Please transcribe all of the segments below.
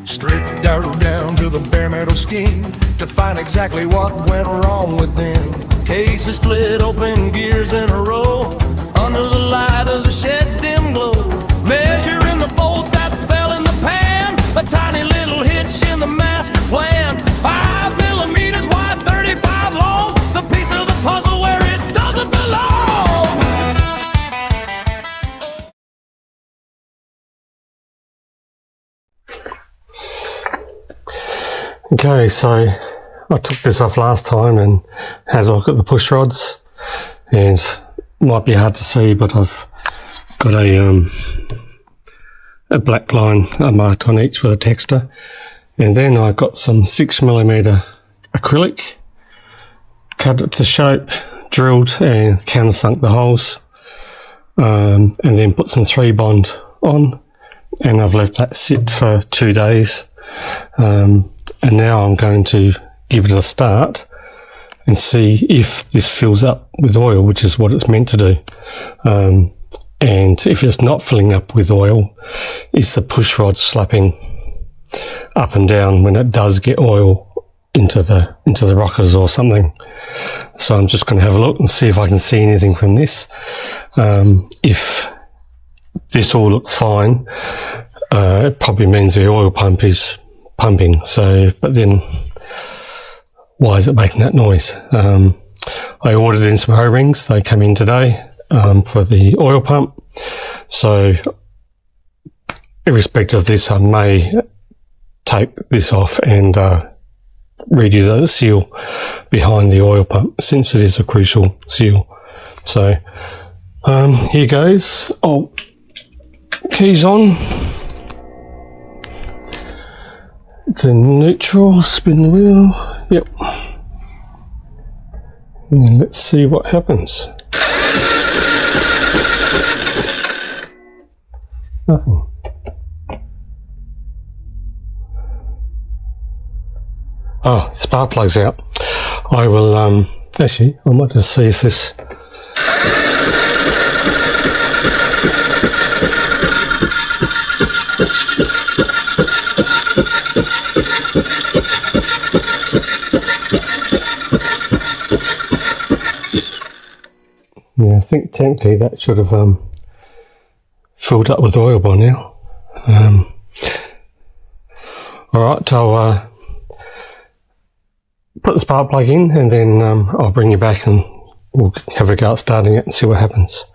Stripped down to the bare metal skin to find exactly what went wrong within. Cases split open, gears in a row, under the light of the shed's dim glow. Measuring the bolt that fell in the pan, a tiny little hitch in the master plan. 5 millimeters wide, 35 long, the piece of the puzzle where it doesn't belong. Okay, so I took this off last time and had a look at the push rods, and it might be hard to see, but I've got a black line marked on each with a texter, and then I got some 6mm acrylic, cut it to shape, drilled and countersunk the holes, and then put some 3-bond on, and I've left that sit for 2 days. And now I'm going to give it a start and see if this fills up with oil, which is what it's meant to do. And if it's not filling up with oil, is the push rod slapping up and down when it does get oil into the rockers or something. So I'm just going to have a look and see if I can see anything from this. If this all looks fine, it probably means the oil pump is pumping. So, but then why is it making that noise? I ordered in some O-rings. They come in today for the oil pump. So irrespective of this, I may take this off and redo the seal behind the oil pump, since it is a crucial seal. So here goes. Oh, keys on. It's in neutral, spin the wheel, yep. And let's see what happens. Nothing. Oh, spark plug's out. I will, actually, I might just see if this... Yeah, I think technically that should have filled up with oil by now. Alright, I'll put the spark plug in, and then I'll bring you back and we'll have a go at starting it and see what happens.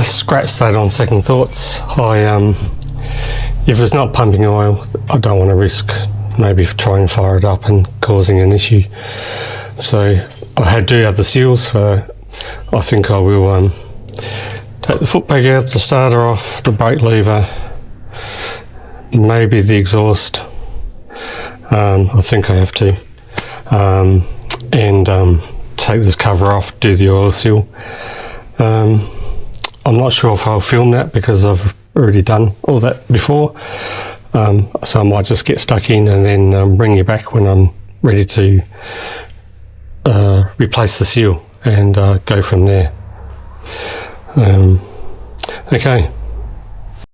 Scratch that on second thoughts. If it's not pumping oil, I don't want to risk maybe trying to fire it up and causing an issue. So I do have the seals, so I think I will take the foot peg out, the starter off, the brake lever, maybe the exhaust. I think I have to, and take this cover off, do the oil seal. I'm not sure if I'll film that because I've already done all that before, so I might just get stuck in and then bring you back when I'm ready to replace the seal and go from there. Okay.